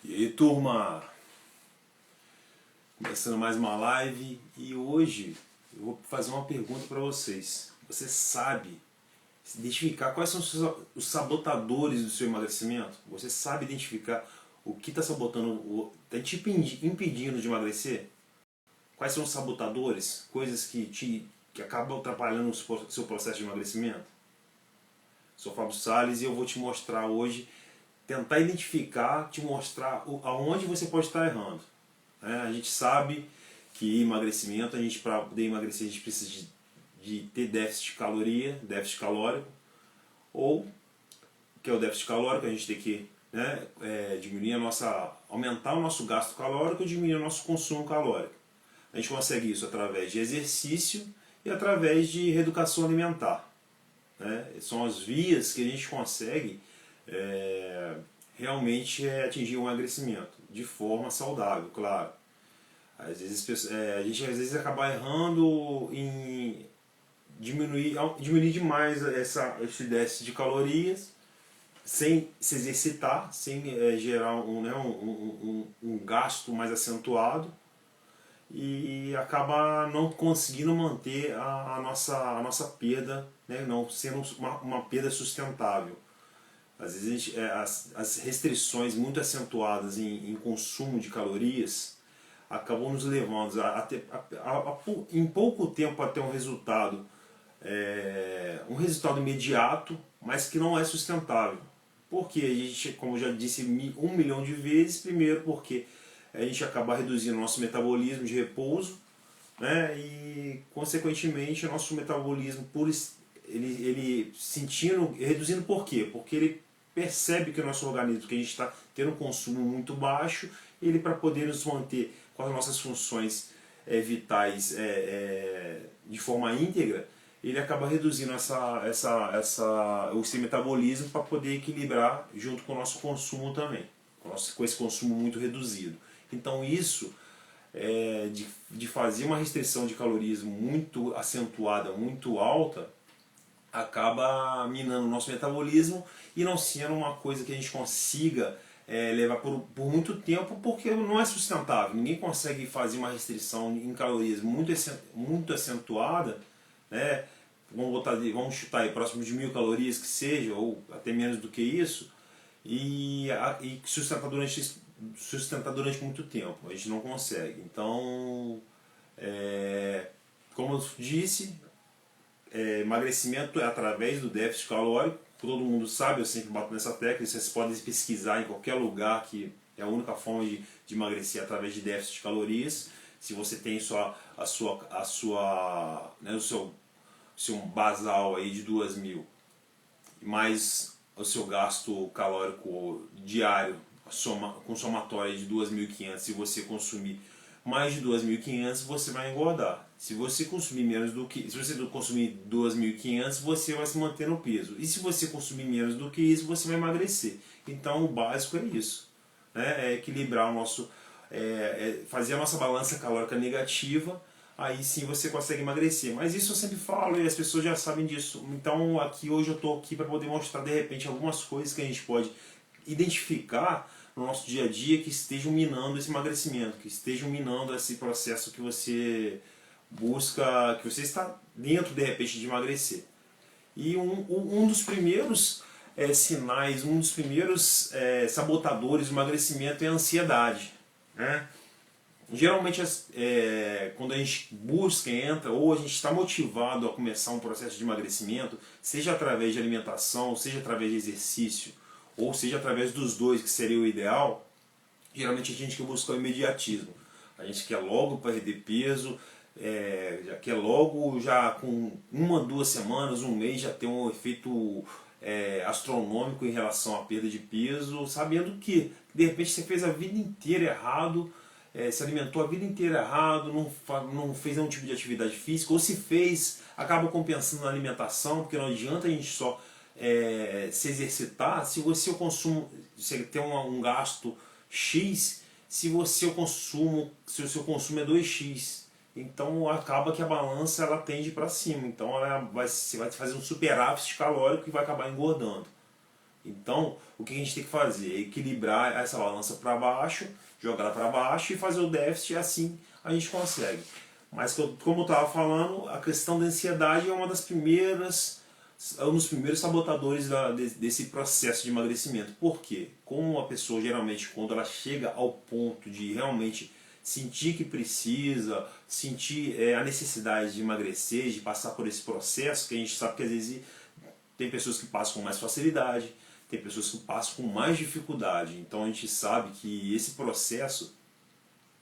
E aí, turma, começando mais uma live e hoje eu vou fazer uma pergunta para vocês. Você sabe identificar quais são os sabotadores do seu emagrecimento? Você sabe identificar o que está sabotando, está te impedindo de emagrecer? Quais são os sabotadores? Coisas que acabam atrapalhando o seu processo de emagrecimento? Sou Fábio Salles e eu vou te mostrar hoje, tentar identificar, te mostrar aonde você pode estar errando. A gente sabe que emagrecimento, para poder emagrecer a gente precisa de ter déficit de caloria, déficit calórico, ou que é o déficit calórico, a gente tem que diminuir aumentar o nosso gasto calórico e diminuir o nosso consumo calórico. A gente consegue isso através de exercício e através de reeducação alimentar. São as vias que a gente consegue realmente atingir o emagrecimento de forma saudável, claro. Às vezes, a gente às vezes acaba errando em diminuir demais esse déficit de calorias sem se exercitar, sem gerar um gasto mais acentuado, e acaba não conseguindo manter a nossa perda, não sendo uma perda sustentável. Às vezes as restrições muito acentuadas em consumo de calorias acabam nos levando em pouco tempo a ter um resultado imediato, mas que não é sustentável. Porque a gente, como eu já disse 1 milhão de vezes, primeiro porque a gente acaba reduzindo nosso metabolismo de repouso, e consequentemente o nosso metabolismo reduzindo por quê? Porque ele percebe que o nosso organismo, que a gente está tendo um consumo muito baixo, ele, para poder nos manter com as nossas funções vitais de forma íntegra, ele acaba reduzindo o seu metabolismo para poder equilibrar junto com o nosso consumo também, com esse consumo muito reduzido. Então isso de fazer uma restrição de calorias muito acentuada, muito alta, acaba minando o nosso metabolismo e não sendo uma coisa que a gente consiga levar por muito tempo, porque não é sustentável. Ninguém consegue fazer uma restrição em calorias muito acentuada, vamos chutar aí próximo de 1000 calorias que seja, ou até menos do que isso, e sustentar durante muito tempo. A gente não consegue. Então, como eu disse, emagrecimento é através do déficit calórico. Todo mundo sabe, eu sempre bato nessa tecla, vocês podem pesquisar em qualquer lugar que é a única forma de emagrecer através de déficit de calorias. Se você tem o seu basal aí de 2000, mais o seu gasto calórico diário com somatória de 2.500, se você consumir mais de 2.500, você vai engordar. Se você consumir se você consumir 2.500, você vai se manter no peso. E se você consumir menos do que isso, você vai emagrecer. Então o básico é isso, é equilibrar fazer a nossa balança calórica negativa. Aí sim você consegue emagrecer. Mas isso eu sempre falo e as pessoas já sabem disso. Então hoje eu estou aqui para poder mostrar de repente algumas coisas que a gente pode identificar no nosso dia a dia que estejam minando esse emagrecimento, que estejam minando esse processo que você busca, que você está dentro de repente de emagrecer. E um dos primeiros sinais, um dos primeiros sabotadores do emagrecimento é a ansiedade. Geralmente quando a gente entra, ou a gente está motivado a começar um processo de emagrecimento, seja através de alimentação, seja através de exercício, ou seja através dos dois, que seria o ideal, geralmente a gente quer buscar o imediatismo. A gente quer logo perder peso, já quer logo, já com 1, 2 semanas, um mês, já ter um efeito astronômico em relação à perda de peso, sabendo que de repente você fez a vida inteira errado, se alimentou a vida inteira errado, não fez nenhum tipo de atividade física, ou se fez, acaba compensando na alimentação, porque não adianta a gente só se exercitar se o você tem um gasto X, se o seu consumo é 2x. Então acaba que a balança ela tende para cima, então você vai fazer um superávit calórico e vai acabar engordando. Então, o que a gente tem que fazer é equilibrar essa balança para baixo, jogar ela para baixo e fazer o déficit, e assim a gente consegue. Mas como eu estava falando, a questão da ansiedade é uma das primeiras, é um dos primeiros sabotadores desse processo de emagrecimento. Por quê? Como a pessoa geralmente, quando ela chega ao ponto de realmente sentir que precisa, sentir a necessidade de emagrecer, de passar por esse processo, que a gente sabe que às vezes tem pessoas que passam com mais facilidade, tem pessoas que passam com mais dificuldade. Então a gente sabe que esse processo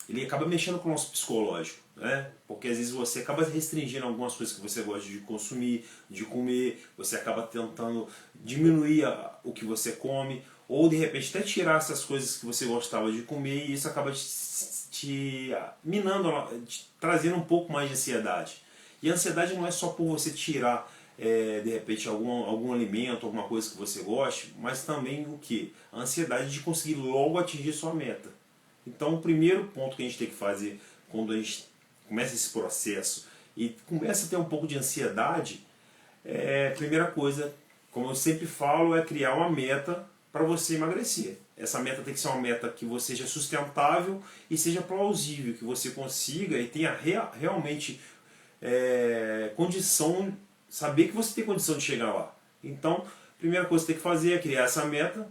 ele acaba mexendo com o nosso psicológico, né? Porque às vezes você acaba restringindo algumas coisas que você gosta de consumir, de comer, você acaba tentando diminuir o que você come, ou de repente até tirar essas coisas que você gostava de comer, e isso acaba te minando, te trazendo um pouco mais de ansiedade. E a ansiedade não é só por você tirar de repente algum alimento, alguma coisa que você goste, mas também o que? A ansiedade de conseguir logo atingir sua meta. Então o primeiro ponto que a gente tem que fazer quando a gente começa esse processo e começa a ter um pouco de ansiedade, a primeira coisa, como eu sempre falo, é criar uma meta para você emagrecer. Essa meta tem que ser uma meta que você seja sustentável e seja plausível, que você consiga e tenha realmente condição, saber que você tem condição de chegar lá. Então, a primeira coisa que você tem que fazer é criar essa meta,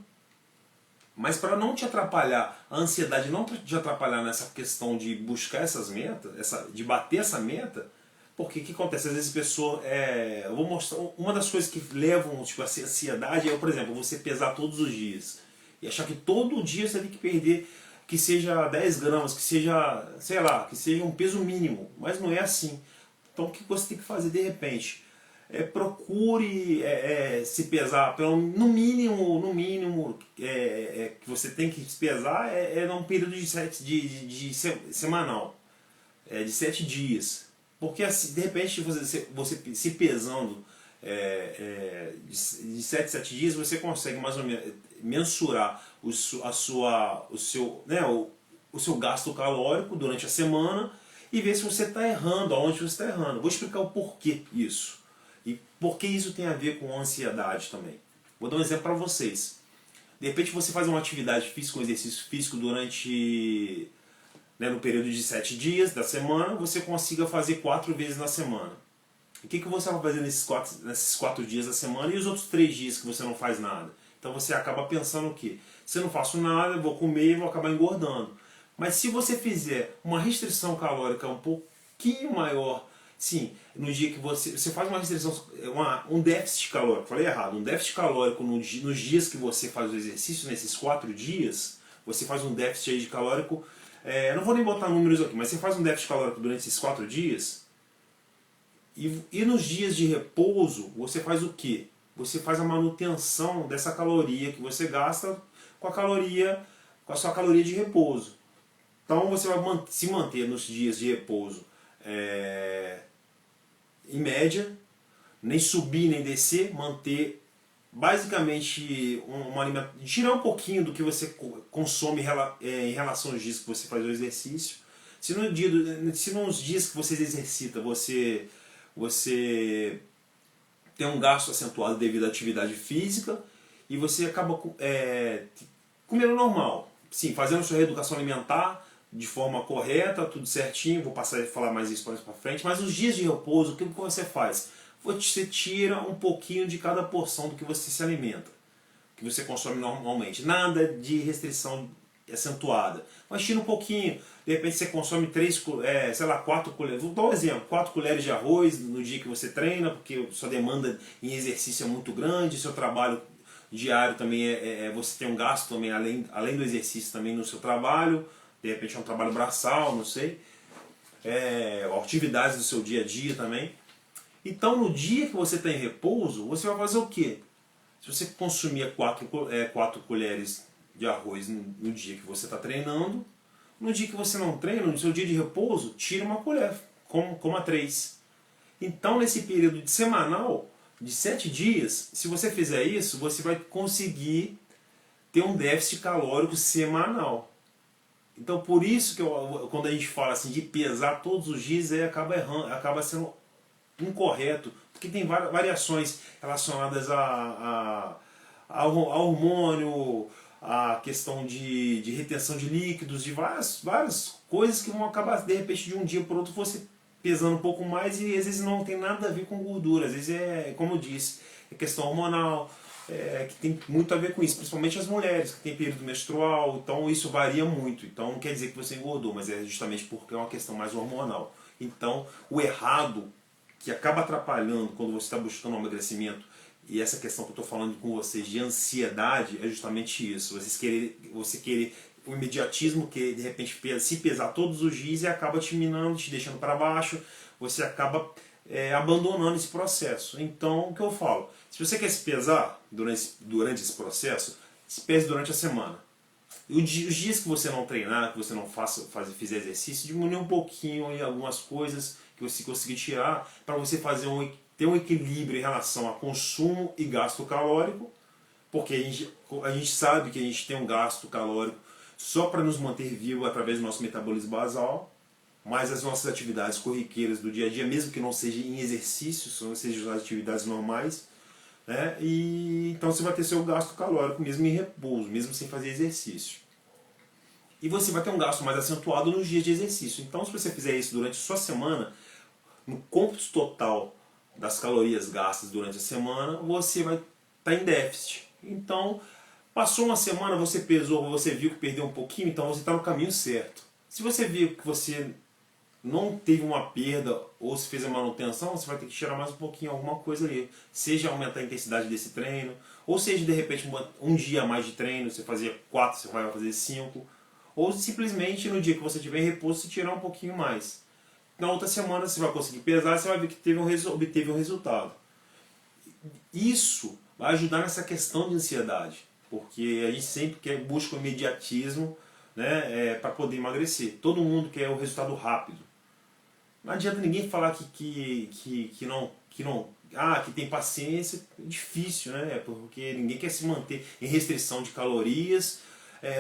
mas para não te atrapalhar, a ansiedade não te atrapalhar nessa questão de buscar essas metas, de bater essa meta, porque o que acontece? Às vezes a pessoa, eu vou mostrar, uma das coisas que levam tipo, a ansiedade é, por exemplo, você pesar todos os dias e achar que todo dia você tem que perder, que seja 10 gramas, que seja, sei lá, que seja um peso mínimo, mas não é assim. Então o que você tem que fazer de repente? Procure se pesar, no mínimo que você tem que se pesar num período semanal, de 7 dias. Porque assim, de repente você se pesando de 7 a 7 dias, você consegue mais ou menos mensurar o seu gasto calórico durante a semana e ver se você está errando, aonde você está errando. Vou explicar o porquê isso. E por que isso tem a ver com ansiedade também. Vou dar um exemplo para vocês. De repente você faz uma atividade física, um exercício físico durante, no período de 7 dias da semana, você consiga fazer 4 vezes na semana. O que você vai fazer nesses 4 dias da semana e os outros 3 dias que você não faz nada? Então você acaba pensando o quê? Se eu não faço nada, eu vou comer e vou acabar engordando. Mas se você fizer uma restrição calórica um pouquinho maior, sim, no dia que você faz uma restrição, um déficit calórico, falei errado, um déficit calórico nos dias que você faz o exercício, nesses 4 dias, você faz um déficit aí de calórico, não vou nem botar números aqui, mas você faz um déficit calórico durante esses 4 dias, e nos dias de repouso, você faz o quê? Você faz a manutenção dessa caloria que você gasta com a sua caloria de repouso. Então você vai se manter nos dias de repouso em média, nem subir nem descer, manter basicamente uma alimentação, tirar um pouquinho do que você consome em relação aos dias que você faz o exercício. Se nos dias que você exercita você tem um gasto acentuado devido à atividade física e você acaba comendo normal, sim, fazendo sua reeducação alimentar de forma correta, tudo certinho, vou passar a falar mais isso para frente, mas os dias de repouso, o que você faz? Você tira um pouquinho de cada porção do que você se alimenta, que você consome normalmente, nada de restrição acentuada, mas tira um pouquinho, de repente você consome 4 colheres, vou dar um exemplo, 4 colheres de arroz no dia que você treina, porque sua demanda em exercício é muito grande, seu trabalho diário também você tem um gasto também, além do exercício também no seu trabalho, de repente é um trabalho braçal, não sei, atividades do seu dia a dia também. Então no dia que você está em repouso, você vai fazer o quê? Se você consumia 4 colheres de arroz no dia que você está treinando, no dia que você não treina, no seu dia de repouso, tira uma colher, coma 3. Então nesse período semanal, de 7 dias, se você fizer isso, você vai conseguir ter um déficit calórico semanal. Então por isso que quando a gente fala assim de pesar todos os dias, acaba sendo incorreto, porque tem variações relacionadas à a hormônio, a questão de retenção de líquidos, de várias coisas que vão acabar, de repente, de um dia para o outro, você pesando um pouco mais e às vezes não tem nada a ver com gordura. Às vezes é, como eu disse, é questão hormonal, que tem muito a ver com isso, principalmente as mulheres que têm período menstrual, então isso varia muito. Então não quer dizer que você engordou, mas é justamente porque é uma questão mais hormonal. Então o errado que acaba atrapalhando quando você está buscando um emagrecimento, e essa questão que eu estou falando com vocês de ansiedade, é justamente isso. Você querer o imediatismo, que de repente se pesar todos os dias e acaba te minando, te deixando para baixo, você acaba abandonando esse processo. Então, o que eu falo? Se você quer se pesar durante esse processo, se pese durante a semana. E os dias que você não treinar, que você não fizer exercício, diminui um pouquinho em algumas coisas que você conseguir tirar para você ter um equilíbrio em relação a consumo e gasto calórico, porque a gente sabe que a gente tem um gasto calórico só para nos manter vivo através do nosso metabolismo basal, mas as nossas atividades corriqueiras do dia a dia, mesmo que não seja em exercício, sejam as atividades normais, né? E então você vai ter seu gasto calórico mesmo em repouso, mesmo sem fazer exercício. E você vai ter um gasto mais acentuado nos dias de exercício. Então, se você fizer isso durante a sua semana, no cômputo total das calorias gastas durante a semana, você vai estar em déficit. Então, passou uma semana, você pesou, você viu que perdeu um pouquinho, então você está no caminho certo. Se você viu que você não teve uma perda ou se fez a manutenção, você vai ter que tirar mais um pouquinho, alguma coisa ali. Seja aumentar a intensidade desse treino, ou seja, de repente, um dia a mais de treino, você fazia 4, você vai fazer 5, ou simplesmente no dia que você tiver em repouso, você tirar um pouquinho mais. Na outra semana você vai conseguir pesar, você vai ver que obteve um resultado. Isso vai ajudar nessa questão de ansiedade, porque a gente sempre busca o imediatismo, né, para poder emagrecer. Todo mundo quer o resultado rápido. Não adianta ninguém falar que tem paciência, é difícil, né? Porque ninguém quer se manter em restrição de calorias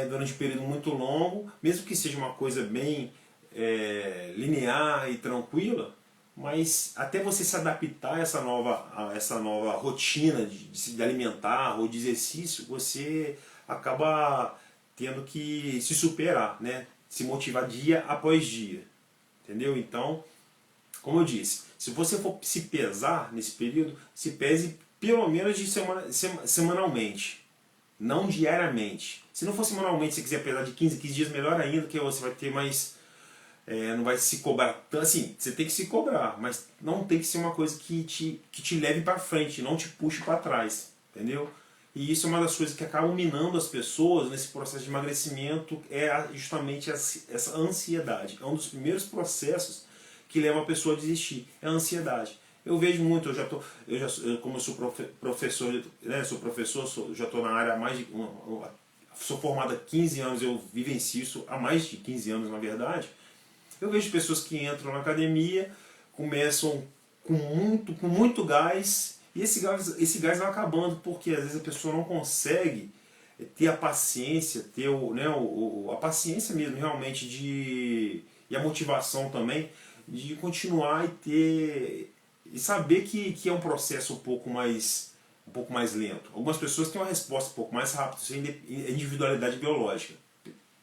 durante um período muito longo, mesmo que seja uma coisa bem linear e tranquila, mas até você se adaptar a essa nova rotina de alimentar ou de exercício, você acaba tendo que se superar, né? Se motivar dia após dia. Entendeu? Então, como eu disse, se você for se pesar nesse período, se pese pelo menos semanalmente, não diariamente. Se não for semanalmente, se quiser pesar de 15 em 15 dias, melhor ainda, que você vai ter mais... não vai se cobrar tanto. Assim, você tem que se cobrar, mas não tem que ser uma coisa que te leve para frente, não te puxe para trás. Entendeu? E isso é uma das coisas que acabam minando as pessoas nesse processo de emagrecimento, é justamente essa ansiedade. É um dos primeiros processos que leva a pessoa a desistir, é a ansiedade. Eu vejo muito, como eu sou professor, né, já estou na área há mais de... sou formado há 15 anos, eu vivencio isso há mais de 15 anos, na verdade. Eu vejo pessoas que entram na academia, começam com muito gás, e esse gás vai acabando, porque às vezes a pessoa não consegue ter a paciência, a paciência mesmo realmente e a motivação também de continuar e saber que é um processo um pouco mais lento. Algumas pessoas têm uma resposta um pouco mais rápida, isso é individualidade biológica,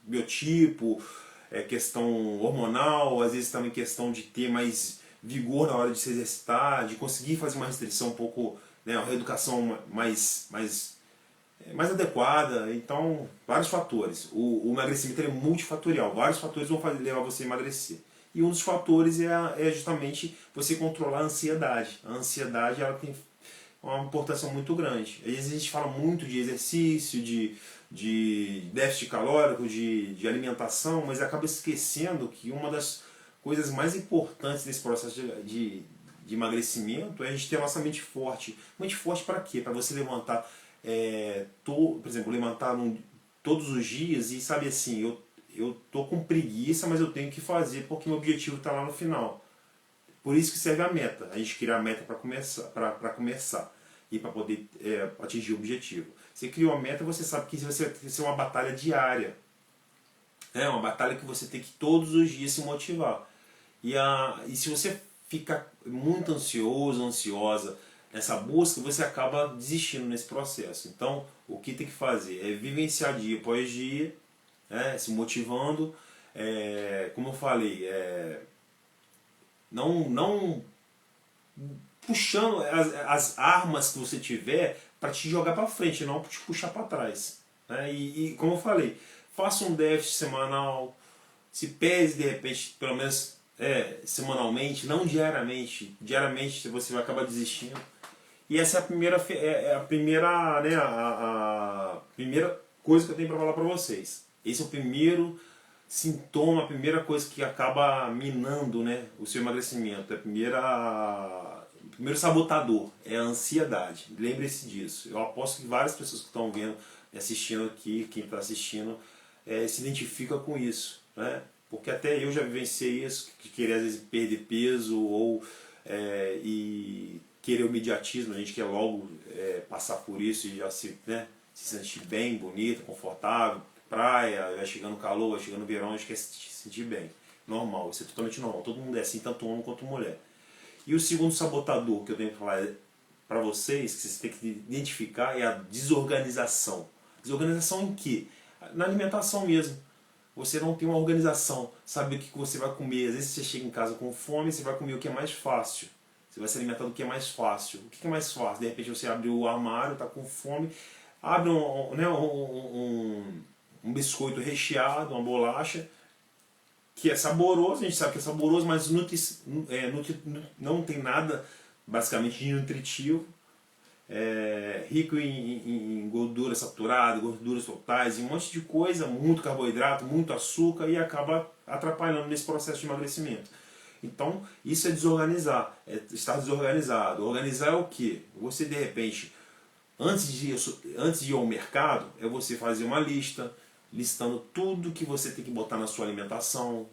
biotipo, questão hormonal, às vezes também questão de ter mais vigor na hora de se exercitar, de conseguir fazer uma restrição um pouco, né, uma reeducação mais adequada. Então, vários fatores. O emagrecimento é multifatorial, vários fatores vão levar você a emagrecer. E um dos fatores é justamente você controlar a ansiedade. A ansiedade, ela tem uma importância muito grande. Às vezes a gente fala muito de exercício, de déficit calórico, de alimentação, mas acaba esquecendo que uma das coisas mais importantes nesse processo de emagrecimento é a gente ter a nossa mente forte. Mente forte para quê? Para você levantar, por exemplo, todos os dias e sabe assim, eu tô com preguiça, mas eu tenho que fazer porque meu objetivo está lá no final. Por isso que serve a meta. A gente cria a meta para começar e para poder atingir o objetivo. Você cria uma meta, você sabe que você vai ter que ser uma batalha diária. É uma batalha que você tem que todos os dias se motivar. E se você fica muito ansioso, ansiosa, nessa busca, você acaba desistindo nesse processo. Então, o que tem que fazer é vivenciar dia após dia, né, se motivando, como eu falei, não puxando as armas que você tiver para te jogar para frente, não para te puxar para trás. Né? E como eu falei, faça um déficit semanal, se pese de repente, pelo menos semanalmente, não diariamente. Diariamente você vai acabar desistindo. E essa é a primeira, né, a primeira coisa que eu tenho para falar para vocês. Esse é o primeiro sintoma, a primeira coisa que acaba minando, né, o seu emagrecimento. O primeiro sabotador é a ansiedade. Lembre-se disso. Eu aposto que várias pessoas que estão vendo, assistindo aqui, quem está assistindo, se identifica com isso, né? Porque até eu já vivenciei isso, de querer às vezes perder peso ou e querer o imediatismo. A gente quer logo passar por isso e já se sentir bem, bonito, confortável, praia, vai chegando o calor, vai chegando o verão, a gente quer se sentir bem. Normal, isso é totalmente normal. Todo mundo é assim, tanto homem quanto mulher. E o segundo sabotador que eu tenho que falar para vocês, que vocês têm que identificar, é a desorganização. Desorganização em quê? Na alimentação mesmo. Você não tem uma organização, sabe o que você vai comer. Às vezes você chega em casa com fome, você vai comer o que é mais fácil. Você vai se alimentar do que é mais fácil. O que é mais fácil? De repente você abre o armário, está com fome, abre um biscoito recheado, uma bolacha, que é saboroso, a gente sabe que é saboroso, mas não tem nada basicamente de nutritivo. Rico em gordura saturada, gorduras totais, e um monte de coisa, muito carboidrato, muito açúcar, e acaba atrapalhando nesse processo de emagrecimento. Então, isso é desorganizar, é estar desorganizado. Organizar é o quê? Você, de repente, antes de ir ao mercado, é você fazer uma lista, listando tudo que você tem que botar na sua alimentação,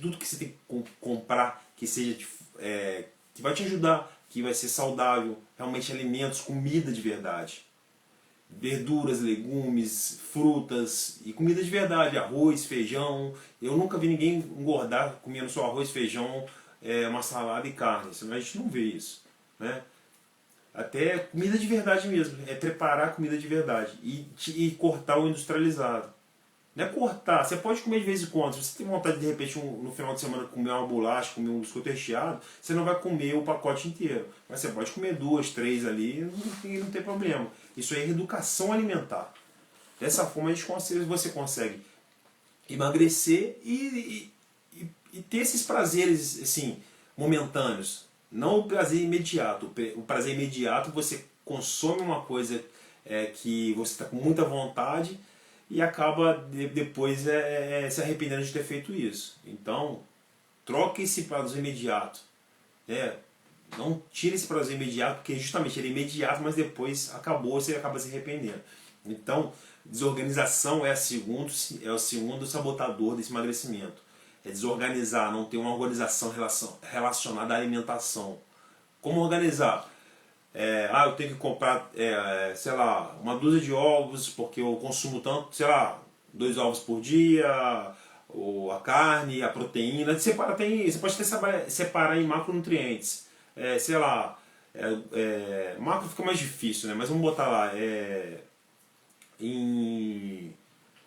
tudo que você tem que comprar, que seja que vai te ajudar, que vai ser saudável, realmente alimentos, comida de verdade. Verduras, legumes, frutas e comida de verdade, arroz, feijão. Eu nunca vi ninguém engordar comendo só arroz, feijão, uma salada e carne. A gente não vê isso. Né? Até comida de verdade mesmo, preparar comida de verdade e cortar o industrializado. Não é cortar, você pode comer de vez em quando. Se você tem vontade de repente no final de semana comer uma bolacha, comer um biscoito recheado, você não vai comer o pacote inteiro. Mas você pode comer 2, 3 ali e não tem problema. Isso é reeducação alimentar. Dessa forma você consegue emagrecer e ter esses prazeres assim, momentâneos. Não o prazer imediato. O prazer imediato você consome uma coisa que você está com muita vontade e acaba depois se arrependendo de ter feito isso. Então, troque esse prazer imediato. Não tire esse prazer imediato, porque justamente ele é imediato, mas depois acabou, você acaba se arrependendo. Então, desorganização é o segundo sabotador desse emagrecimento. É desorganizar, não ter uma organização relacionada à alimentação. Como organizar? Eu tenho que comprar, sei lá, uma dúzia de ovos, porque eu consumo tanto, sei lá, 2 ovos por dia, ou a carne, a proteína. Você pode até separar em macronutrientes. Sei lá, macro fica mais difícil, né? Mas vamos botar lá,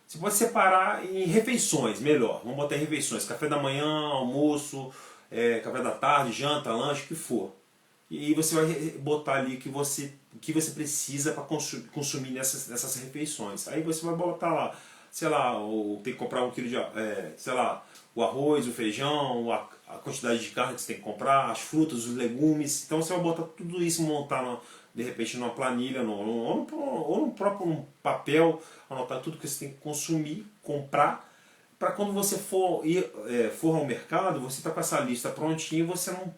você pode separar em refeições, melhor. Vamos botar em refeições, café da manhã, almoço, café da tarde, janta, lanche, o que for. E você vai botar ali o que você precisa para consumir nessas refeições. Aí você vai botar lá, sei lá, tem que comprar 1 quilo de, sei lá, o arroz, o feijão, a quantidade de carne que você tem que comprar, as frutas, os legumes. Então você vai botar tudo isso, montar de repente numa planilha ou no próprio papel, anotar tudo que você tem que consumir, comprar, para quando você for ao mercado, você está com essa lista prontinha e você não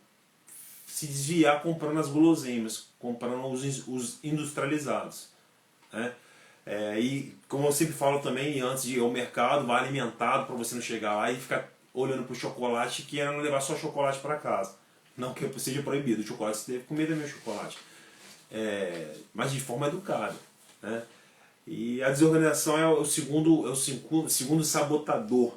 se desviar comprando as guloseimas, comprando os industrializados. Né? E como eu sempre falo também, antes de ir ao mercado, vá alimentado para você não chegar lá e ficar olhando para o chocolate e não levar só chocolate para casa. Não que seja proibido, o chocolate você deve comer também o chocolate. Mas de forma educada. Né? E a desorganização é o segundo sabotador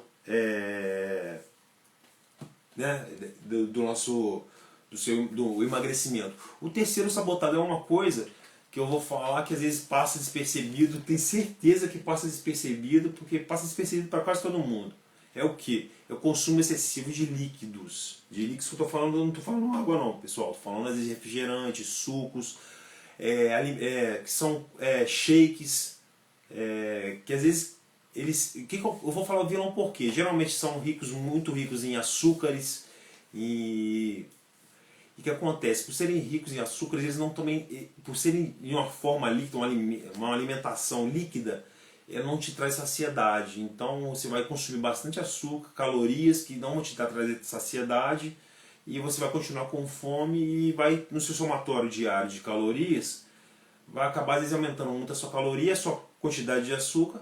né, do do emagrecimento. O terceiro sabotador é uma coisa que eu vou falar que às vezes passa despercebido, tenho certeza que passa despercebido, porque passa despercebido para quase todo mundo. É o que? É o consumo excessivo de líquidos. De líquidos que eu estou falando, eu não estou falando água não, pessoal. Estou falando às vezes refrigerantes, sucos, que são shakes, que às vezes eles. Eu vou falar o vilão por quê? Geralmente são ricos, muito ricos em açúcares e o que acontece? Por serem ricos em açúcares, eles não também, por serem em uma forma líquida, uma alimentação líquida, ela não te traz saciedade. Então você vai consumir bastante açúcar, calorias que não vão te trazer saciedade, e você vai continuar com fome e vai no seu somatório diário de calorias, vai acabar às vezes aumentando muito a sua caloria, a sua quantidade de açúcar,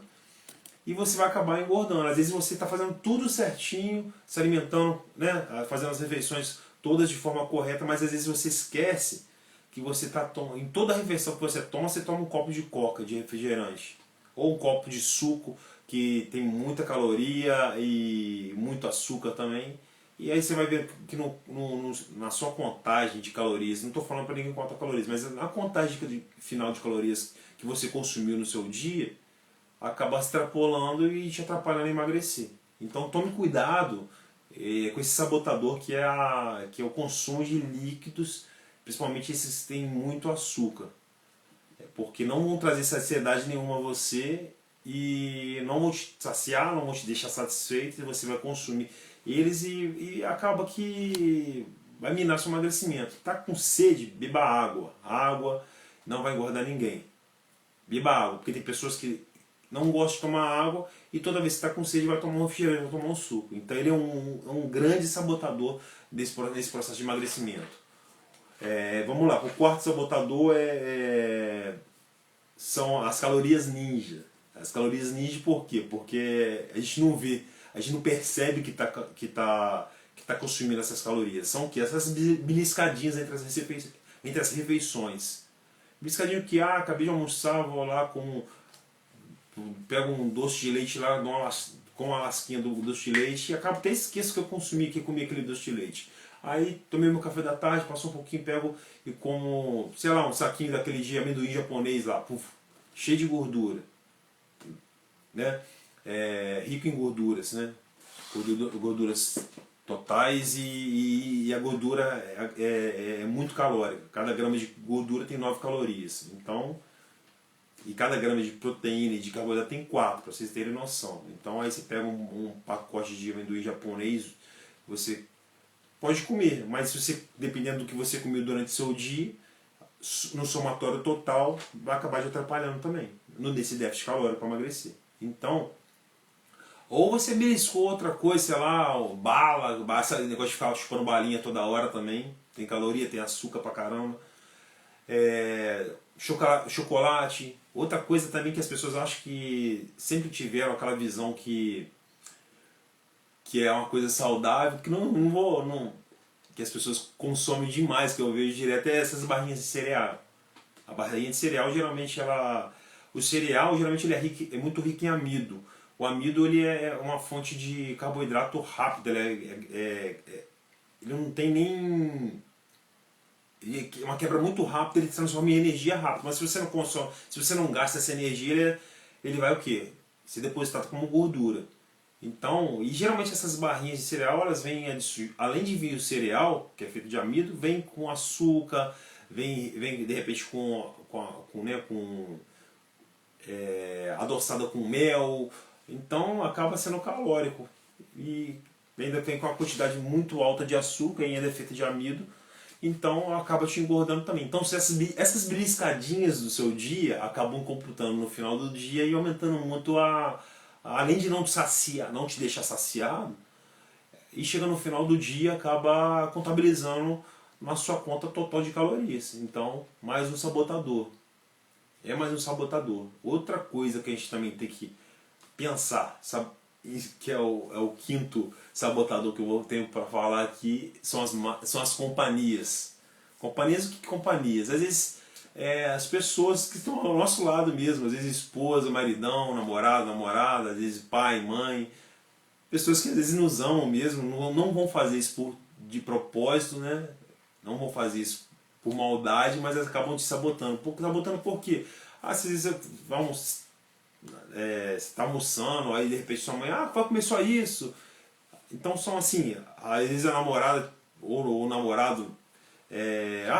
e você vai acabar engordando. Às vezes você está fazendo tudo certinho, se alimentando, né, fazendo as refeições todas de forma correta, mas às vezes você esquece que você está tomando, em toda refeição que você toma um copo de coca, de refrigerante, ou um copo de suco que tem muita caloria e muito açúcar também. E aí você vai ver que na sua contagem de calorias, não estou falando para ninguém contar calorias, mas na contagem final de calorias que você consumiu no seu dia, acaba extrapolando e te atrapalhando a emagrecer. Então tome cuidado com esse sabotador que é o consumo de líquidos, principalmente esses que têm muito açúcar. Porque não vão trazer saciedade nenhuma a você e não vão te saciar, não vão te deixar satisfeito, e você vai consumir eles e acaba que vai minar seu emagrecimento. Tá com sede? Beba água. Água não vai engordar ninguém. Beba água, porque tem pessoas que não gostam de tomar água e toda vez que está com sede vai tomar um refrigerante, vai tomar um suco. Então ele é um grande sabotador nesse processo de emagrecimento. Vamos lá, o quarto sabotador são as calorias ninja. As calorias ninja por quê? Porque a gente não vê, a gente não percebe que tá consumindo essas calorias. São o quê? Essas beliscadinhas entre as refeições. Beliscadinho que, acabei de almoçar, vou lá pego um doce de leite lá, com uma lasquinha do doce de leite e acabo até esqueço que eu comi aquele doce de leite. Aí tomei meu café da tarde, passou um pouquinho, pego e como, sei lá, um saquinho daquele de amendoim japonês lá, cheio de gordura, né? Rico em gorduras, né? Gorduras totais e a gordura é muito calórica. Cada grama de gordura tem 9 calorias. Então, e cada grama de proteína e de carboidrato tem 4, para vocês terem noção. Então aí você pega um pacote de amendoim japonês, você pode comer, mas se você, dependendo do que você comeu durante o seu dia, no somatório total, vai acabar te atrapalhando também, nesse déficit calórico para emagrecer. Então, ou você beliscou outra coisa, sei lá, bala, esse negócio de ficar chupando balinha toda hora também, tem caloria, tem açúcar pra caramba. Chocolate. Outra coisa também que as pessoas acham que sempre tiveram aquela visão que é uma coisa saudável, que que as pessoas consomem demais, que eu vejo direto, é essas barrinhas de cereal. A barrinha de cereal geralmente o cereal geralmente ele é muito rico em amido. O amido ele é uma fonte de carboidrato rápido, ele não tem nem é uma quebra muito rápida, ele se transforma em energia rápida. Mas se você não consome, se você não gasta essa energia, ele vai o quê? Ser depositado como gordura. Então, e geralmente essas barrinhas de cereal, elas vêm, além de vir o cereal, que é feito de amido, vem com açúcar, vem de repente adoçada com mel, então acaba sendo calórico. E ainda tem com uma quantidade muito alta de açúcar e ainda é feito de amido, então acaba te engordando também. Então se essas beliscadinhas do seu dia acabam computando no final do dia e aumentando muito além de não te deixar saciado, e chega no final do dia acaba contabilizando na sua conta total de calorias. Então, mais um sabotador. É mais um sabotador. Outra coisa que a gente também tem que pensar, sabe, que é o quinto sabotador que eu tenho para falar aqui, são as companhias. Companhias, o que companhias? Às vezes as pessoas que estão ao nosso lado mesmo, às vezes esposa, maridão, namorado, namorada, às vezes pai, mãe, pessoas que às vezes nos amam mesmo, não vão fazer isso de propósito, né? não vão fazer isso por maldade, mas elas acabam te sabotando. Sabotando por quê? Às vezes você está almoçando, aí de repente sua mãe, vai comer só isso. Então são assim, às vezes a namorada ou o namorado,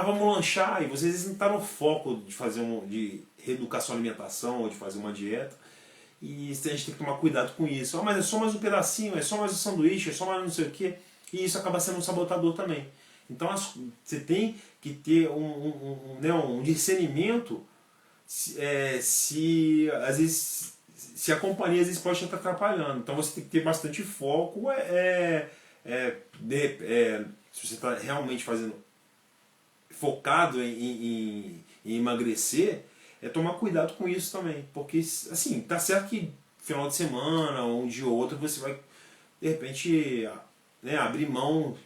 vamos lanchar, e você às vezes não está no foco de fazer de reeducar sua alimentação ou de fazer uma dieta. E a gente tem que tomar cuidado com isso. Mas é só mais um pedacinho, é só mais um sanduíche, é só mais não sei o quê. E isso acaba sendo um sabotador também. Então você tem que ter um discernimento se às vezes se a companhia às vezes pode estar atrapalhando. Então você tem que ter bastante foco. Se você está realmente focado em emagrecer, tomar cuidado com isso também. Porque, assim, tá certo que final de semana, ou um dia ou outro, você vai, de repente, abrir mão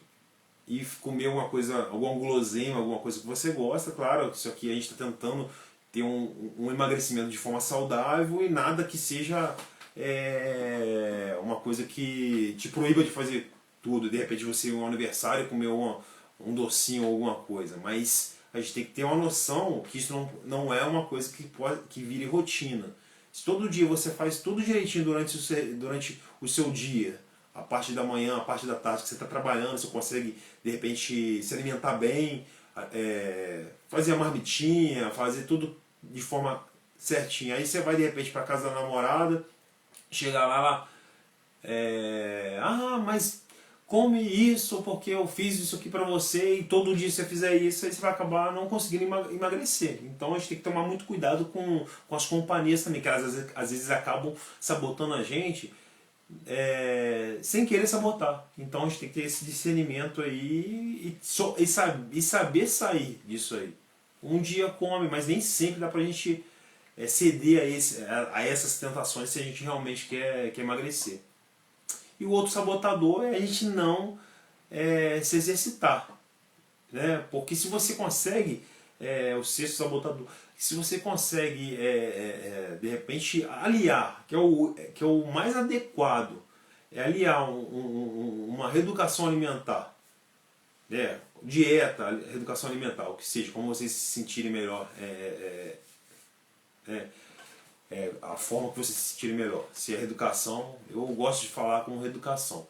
e comer alguma coisa, algum guloseima, alguma coisa que você gosta. Claro, isso aqui a gente está tentando ter um emagrecimento de forma saudável e nada que seja uma coisa que te proíba de fazer tudo. De repente você, um aniversário, comer um docinho ou alguma coisa. Mas a gente tem que ter uma noção que isso não é uma coisa que vire rotina. Se todo dia você faz tudo direitinho durante o seu dia, a parte da manhã, a parte da tarde que você está trabalhando, você consegue de repente se alimentar bem, fazer a marmitinha, fazer tudo de forma certinha. Aí você vai de repente para casa da namorada, chega lá, mas come isso porque eu fiz isso aqui pra você, e todo dia você fizer isso, aí você vai acabar não conseguindo emagrecer. Então a gente tem que tomar muito cuidado com as companhias também, que elas às vezes acabam sabotando a gente sem querer sabotar. Então a gente tem que ter esse discernimento aí e saber sair disso aí. Um dia come, mas nem sempre dá pra gente ceder a essas tentações se a gente realmente quer emagrecer. E o outro sabotador é a gente não se exercitar. Né? Porque se você consegue, o sexto sabotador, se você consegue de repente aliar, que é o mais adequado, aliar uma reeducação alimentar, dieta, reeducação alimentar, o que seja, como vocês se sentirem melhor, a forma que vocês se sentirem melhor. Se é reeducação, eu gosto de falar como reeducação.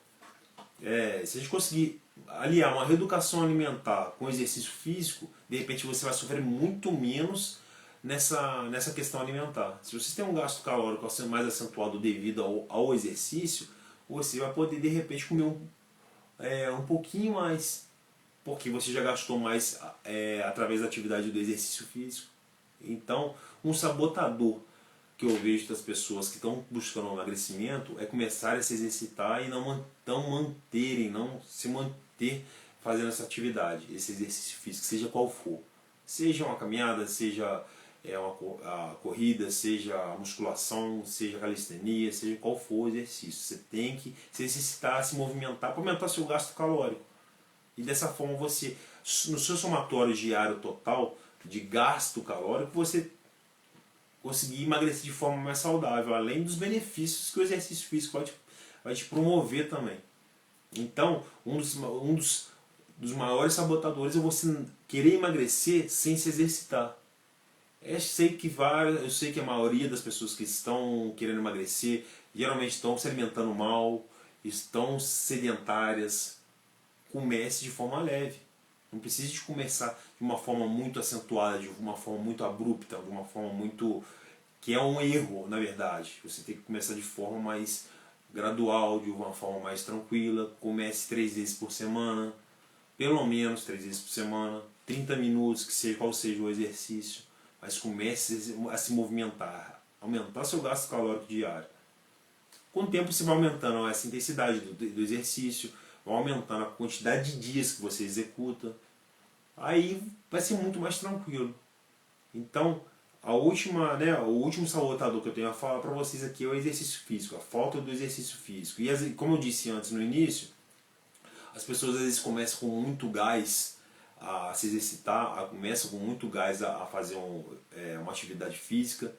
Se a gente conseguir aliar uma reeducação alimentar com exercício físico, de repente você vai sofrer muito menos nessa questão alimentar. Se você tem um gasto calórico mais acentuado devido ao exercício, você vai poder de repente comer um pouquinho mais, porque você já gastou mais através da atividade do exercício físico. Então, um sabotador que eu vejo das pessoas que estão buscando um emagrecimento é começar a se exercitar e não se manter fazendo essa atividade, esse exercício físico, seja qual for. Seja uma caminhada, seja a corrida, seja a musculação, seja a calistenia, seja qual for o exercício. Você tem que se exercitar, se movimentar para aumentar seu gasto calórico. E dessa forma você, no seu somatório diário total de gasto calórico, você conseguir emagrecer de forma mais saudável, além dos benefícios que o exercício físico vai te promover também. Então, um dos maiores sabotadores é você querer emagrecer sem se exercitar. Eu sei que a maioria das pessoas que estão querendo emagrecer geralmente estão se alimentando mal, estão sedentárias. Comece de forma leve. Não precisa de começar de uma forma muito acentuada, de uma forma muito abrupta, de uma forma muito... que é um erro, na verdade. Você tem que começar de forma mais gradual, de uma forma mais tranquila. Comece 3 vezes por semana, pelo menos 3 vezes por semana, 30 minutos, qual seja o exercício. Mas comece a se movimentar, aumentar seu gasto calórico diário. Com o tempo você vai aumentando essa intensidade do exercício, vai aumentando a quantidade de dias que você executa. Aí vai ser muito mais tranquilo. Então, o último sabotador que eu tenho a falar para vocês aqui é o exercício físico, a falta do exercício físico. E como eu disse antes no início, as pessoas às vezes começam com muito gás a se exercitar, começam com muito gás a fazer uma atividade física.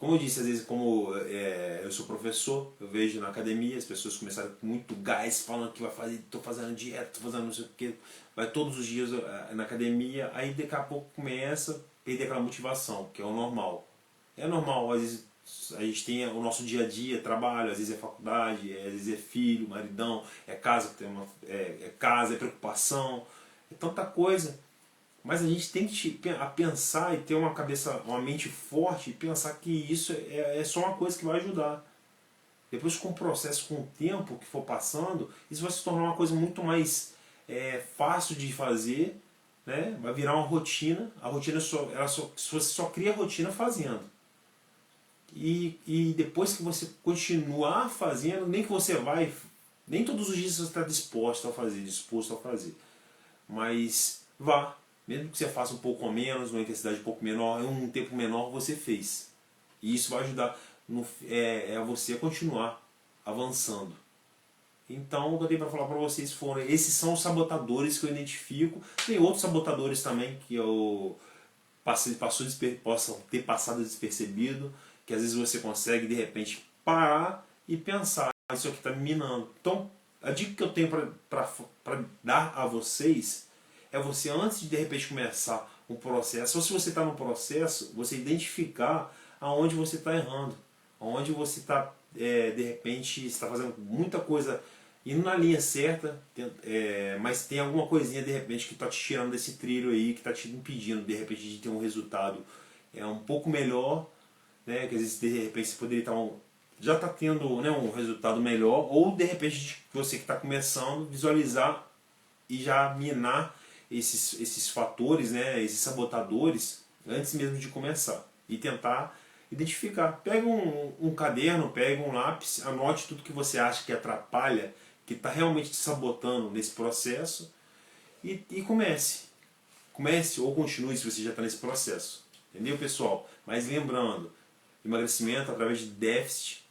Como eu disse, às vezes, como eu sou professor, eu vejo na academia as pessoas começarem com muito gás, falando que vai fazer, tô fazendo dieta, tô fazendo não sei o que, vai todos os dias na academia, aí daqui a pouco começa a perder aquela motivação, que é o normal. É normal, às vezes a gente tem o nosso dia a dia, trabalho, às vezes é faculdade, às vezes é filho, maridão, é casa, é casa, é preocupação, é tanta coisa. Mas a gente tem que pensar e ter uma cabeça, uma mente forte e pensar que isso é só uma coisa que vai ajudar. Depois, com o processo, com o tempo que for passando, isso vai se tornar uma coisa muito mais fácil de fazer, né? Vai virar uma rotina. A rotina você só cria rotina fazendo. E depois que você continuar fazendo, nem todos os dias você está disposto a fazer. Mas vá, mesmo que você faça um pouco menos, uma intensidade um pouco menor, em um tempo menor você fez. E isso vai ajudar a você a continuar avançando. Então, o que eu tenho para falar para vocês foram, esses são os sabotadores que eu identifico. Tem outros sabotadores também que eu possam ter passado despercebido, que às vezes você consegue de repente parar e pensar, isso aqui está me minando. Então, a dica que eu tenho para dar a vocês é você, antes de repente começar um processo, ou se você está no processo, você identificar aonde você está errando, aonde você está, de repente, está fazendo muita coisa indo na linha certa, mas tem alguma coisinha de repente que está te tirando desse trilho aí, que está te impedindo de repente de ter um resultado um pouco melhor, né? Que às vezes de repente você poderia já está tendo, né, um resultado melhor, ou de repente você que está começando visualizar e já minar esses fatores, né, esses sabotadores antes mesmo de começar e tentar identificar. Pega um caderno, pega um lápis, anote tudo que você acha que atrapalha, que está realmente te sabotando nesse processo e comece. Comece ou continue se você já está nesse processo. Entendeu, pessoal? Mas lembrando, emagrecimento através de déficit,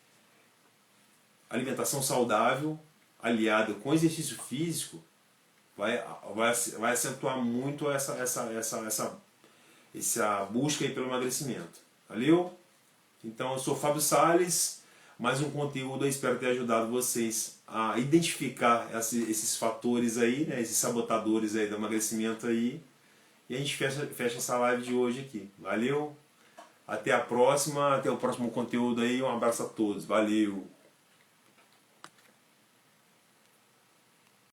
alimentação saudável, aliado com exercício físico, vai acentuar muito essa busca aí pelo emagrecimento. Valeu? Então eu sou Fábio Salles, mais um conteúdo, eu espero ter ajudado vocês a identificar esses fatores aí, né, esses sabotadores aí do emagrecimento aí. E a gente fecha essa live de hoje aqui. Valeu? Até a próxima, até o próximo conteúdo aí, um abraço a todos. Valeu!